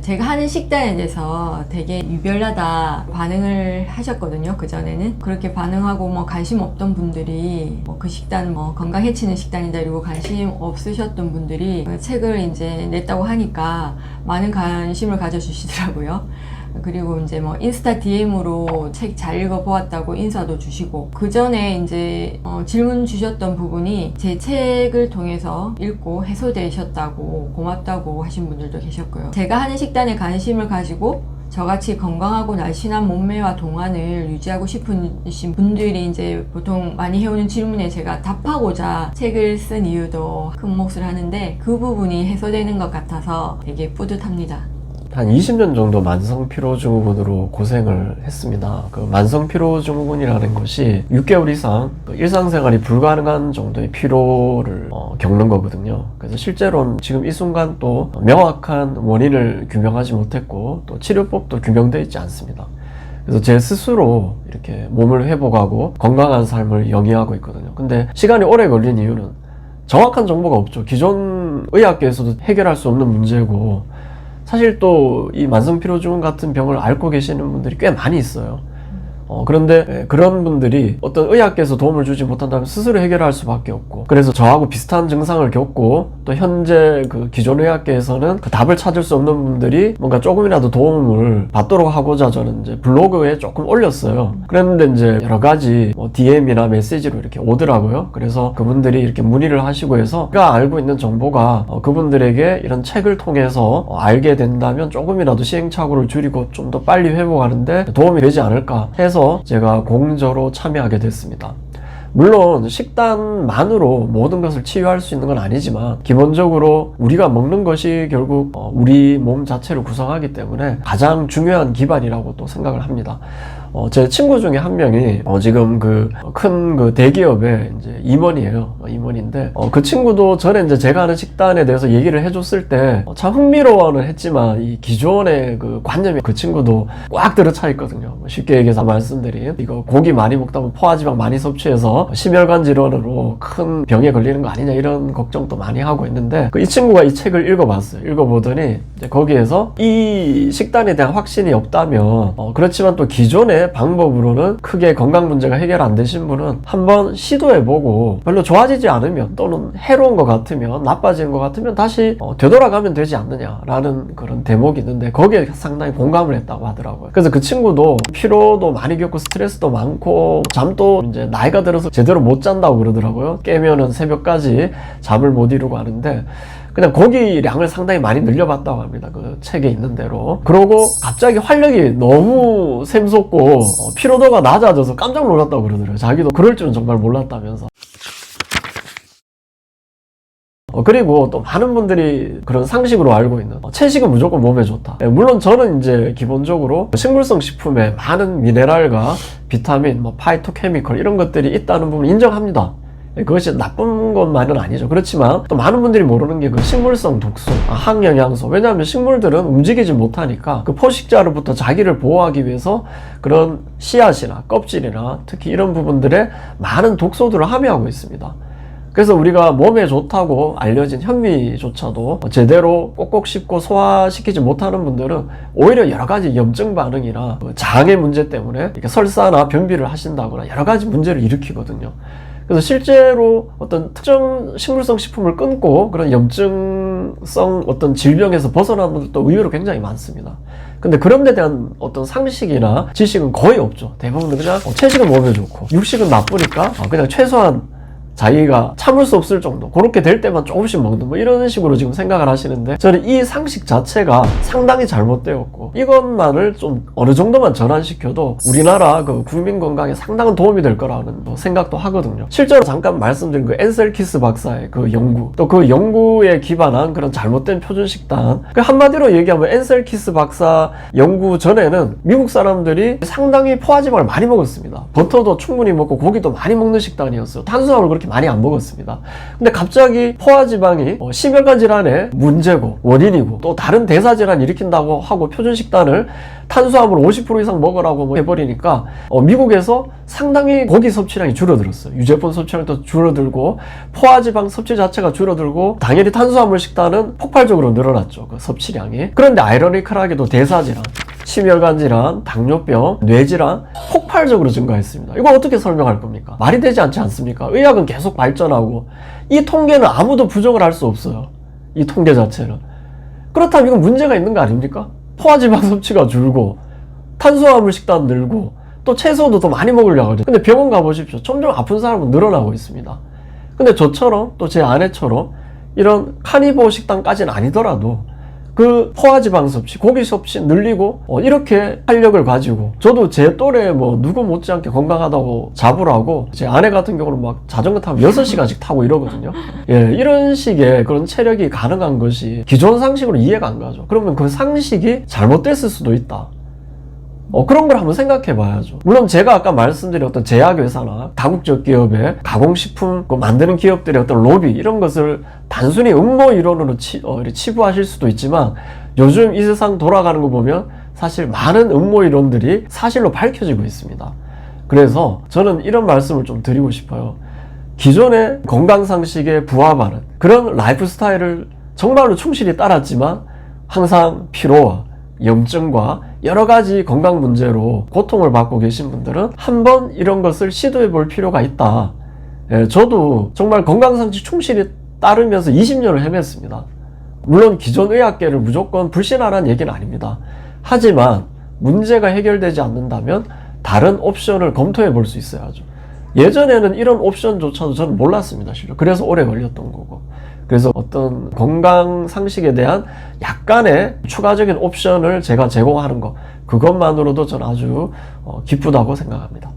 제가 하는 식단에 대해서 되게 유별나다 반응을 하셨거든요. 그전에는 그렇게 반응하고 뭐 관심 없던 분들이 뭐 그 식단 뭐 건강 해치는 식단이다 이러고 관심 없으셨던 분들이 책을 이제 냈다고 하니까 많은 관심을 가져주시더라고요. 그리고 이제 뭐 인스타 DM으로 책 잘 읽어보았다고 인사도 주시고, 그 전에 이제 질문 주셨던 부분이 제 책을 통해서 읽고 해소되셨다고 고맙다고 하신 분들도 계셨고요. 제가 하는 식단에 관심을 가지고 저같이 건강하고 날씬한 몸매와 동안을 유지하고 싶으신 분들이 이제 보통 많이 해오는 질문에 제가 답하고자 책을 쓴 이유도 큰 몫을 하는데, 그 부분이 해소되는 것 같아서 되게 뿌듯합니다. 한 20년 정도 만성피로증후군으로 고생을 했습니다. 그 만성피로증후군이라는 것이 6개월 이상 일상생활이 불가능한 정도의 피로를 겪는 거거든요. 그래서 실제로는 지금 이 순간 또 명확한 원인을 규명하지 못했고 또 치료법도 규명되어 있지 않습니다. 그래서 제 스스로 이렇게 몸을 회복하고 건강한 삶을 영위하고 있거든요. 근데 시간이 오래 걸린 이유는 정확한 정보가 없죠. 기존 의학계에서도 해결할 수 없는 문제고, 사실 또 이 만성피로증후군 같은 병을 앓고 계시는 분들이 꽤 많이 있어요. 그런데 그런 분들이 어떤 의학계에서 도움을 주지 못한다면 스스로 해결할 수밖에 없고, 그래서 저하고 비슷한 증상을 겪고 또 현재 그 기존 의학계에서는 그 답을 찾을 수 없는 분들이 뭔가 조금이라도 도움을 받도록 하고자 저는 이제 블로그에 조금 올렸어요. 그랬는데 이제 여러 가지 뭐 DM이나 메시지로 이렇게 오더라고요. 그래서 그분들이 이렇게 문의를 하시고 해서 제가 알고 있는 정보가 그분들에게 이런 책을 통해서 알게 된다면 조금이라도 시행착오를 줄이고 좀 더 빨리 회복하는데 도움이 되지 않을까 해서 제가 공저로 참여하게 됐습니다. 물론 식단만으로 모든 것을 치유할 수 있는 건 아니지만, 기본적으로 우리가 먹는 것이 결국 우리 몸 자체를 구성하기 때문에 가장 중요한 기반이라고 또 생각을 합니다. 제 친구 중에 한 명이 지금 큰 대기업의 이제 임원이에요. 임원인데 그 친구도 전에 이제 제가 하는 식단에 대해서 얘기를 해줬을 때 참 흥미로워는 했지만 이 기존의 그 관념이 그 친구도 꽉 들어차 있거든요. 쉽게 얘기해서 말씀드린 이거 고기 많이 먹다 보면 포화지방 많이 섭취해서 심혈관 질환으로 큰 병에 걸리는 거 아니냐 이런 걱정도 많이 하고 있는데, 이 친구가 이 책을 읽어봤어요. 읽어보더니 이제 거기에서 이 식단에 대한 확신이 없다면 그렇지만 또 기존의 방법으로는 크게 건강 문제가 해결 안 되신 분은 한번 시도해보고 별로 좋아지지 않으면 또는 해로운 것 같으면 나빠지는 것 같으면 다시 되돌아가면 되지 않느냐라는 그런 대목이 있는데, 거기에 상당히 공감을 했다고 하더라고요. 그래서 그 친구도 피로도 많이 겪고 스트레스도 많고 잠도 이제 나이가 들어서 제대로 못 잔다고 그러더라고요. 깨면은 새벽까지 잠을 못 이루고 하는데 그냥 고기량을 상당히 많이 늘려봤다고 합니다. 그 책에 있는 대로. 그러고 갑자기 활력이 너무 샘솟고 피로도가 낮아져서 깜짝 놀랐다고 그러더라고요. 자기도 그럴 줄은 정말 몰랐다면서. 그리고 또 많은 분들이 그런 상식으로 알고 있는 채식은 무조건 몸에 좋다. 물론 저는 이제 기본적으로 식물성 식품에 많은 미네랄과 비타민, 파이토케미컬 이런 것들이 있다는 부분을 인정합니다. 그것이 나쁜 것만은 아니죠. 그렇지만 또 많은 분들이 모르는 게 그 식물성 독소, 항영양소. 왜냐하면 식물들은 움직이지 못하니까 그 포식자로부터 자기를 보호하기 위해서 그런 씨앗이나 껍질이나 특히 이런 부분들에 많은 독소들을 함유하고 있습니다. 그래서 우리가 몸에 좋다고 알려진 현미조차도 제대로 꼭꼭 씹고 소화시키지 못하는 분들은 오히려 여러 가지 염증 반응이나 장의 문제 때문에 이렇게 설사나 변비를 하신다거나 여러 가지 문제를 일으키거든요. 그래서 실제로 어떤 특정 식물성 식품을 끊고 그런 염증성 어떤 질병에서 벗어나는 분들도 의외로 굉장히 많습니다. 근데 그런 데 대한 어떤 상식이나 지식은 거의 없죠. 대부분 그냥 채식은 몸에 좋고 육식은 나쁘니까 그냥 최소한 자기가 참을 수 없을 정도 그렇게 될 때만 조금씩 먹는 뭐 이런 식으로 지금 생각을 하시는데, 저는 이 상식 자체가 상당히 잘못되었고 이것만을 좀 어느 정도만 전환시켜도 우리나라 그 국민 건강에 상당한 도움이 될 거라는 생각도 하거든요. 실제로 잠깐 말씀드린 그 앤셀키스 박사의 그 연구, 또 그 연구에 기반한 그런 잘못된 표준 식단, 그 한마디로 얘기하면 앤셀키스 박사 연구 전에는 미국 사람들이 상당히 포화지방을 많이 먹었습니다. 버터도 충분히 먹고 고기도 많이 먹는 식단이었어요. 탄수화물을 그렇게 많이 안 먹었습니다. 근데 갑자기 포화지방이 심혈관 질환의 문제고 원인이고 또 다른 대사질환 일으킨다고 하고 표준식단을 탄수화물 50% 이상 먹으라고 뭐 해버리니까 미국에서 상당히 고기 섭취량이 줄어들었어요. 유제품 섭취량도 줄어들고 포화지방 섭취 자체가 줄어들고 당연히 탄수화물 식단은 폭발적으로 늘어났죠. 그 섭취량이. 그런데 아이러니컬하게도 대사질환, 심혈관 질환, 당뇨병, 뇌질환 폭발적으로 증가했습니다. 이거 어떻게 설명할 겁니까? 말이 되지 않지 않습니까? 의학은 계속 발전하고 이 통계는 아무도 부정을 할 수 없어요. 이 통계 자체는. 그렇다면 이건 문제가 있는 거 아닙니까? 포화지방 섭취가 줄고 탄수화물 식단 늘고 또 채소도 더 많이 먹으려고 하죠. 근데 병원 가보십시오. 점점 아픈 사람은 늘어나고 있습니다. 근데 저처럼 또 제 아내처럼 이런 카니보 식단까지는 아니더라도 그 포화지방 섭취, 고기 섭취 늘리고 이렇게 활력을 가지고 저도 제 또래 뭐 누구 못지않게 건강하다고 자부를 하고 제 아내 같은 경우는 막 자전거 타면 6시간씩 타고 이러거든요. 예, 이런 식의 그런 체력이 가능한 것이 기존 상식으로 이해가 안 가죠. 그러면 그 상식이 잘못됐을 수도 있다. 그런 걸 한번 생각해 봐야죠. 물론 제가 아까 말씀드린 어떤 제약회사나 다국적 기업의 가공식품 만드는 기업들의 어떤 로비 이런 것을 단순히 음모 이론으로 치부하실 수도 있지만 요즘 이 세상 돌아가는 거 보면 사실 많은 음모 이론들이 사실로 밝혀지고 있습니다. 그래서 저는 이런 말씀을 좀 드리고 싶어요. 기존의 건강상식에 부합하는 그런 라이프 스타일을 정말로 충실히 따랐지만 항상 피로와 염증과 여러 가지 건강 문제로 고통을 받고 계신 분들은 한번 이런 것을 시도해 볼 필요가 있다. 예, 저도 정말 건강상식 충실히 따르면서 20년을 헤맸습니다. 물론 기존 의학계를 무조건 불신하라는 얘기는 아닙니다. 하지만 문제가 해결되지 않는다면 다른 옵션을 검토해 볼 수 있어야죠. 예전에는 이런 옵션조차도 저는 몰랐습니다. 실은. 그래서 오래 걸렸던 거고. 그래서 어떤 건강 상식에 대한 약간의 추가적인 옵션을 제가 제공하는 것, 그것만으로도 저는 아주 기쁘다고 생각합니다.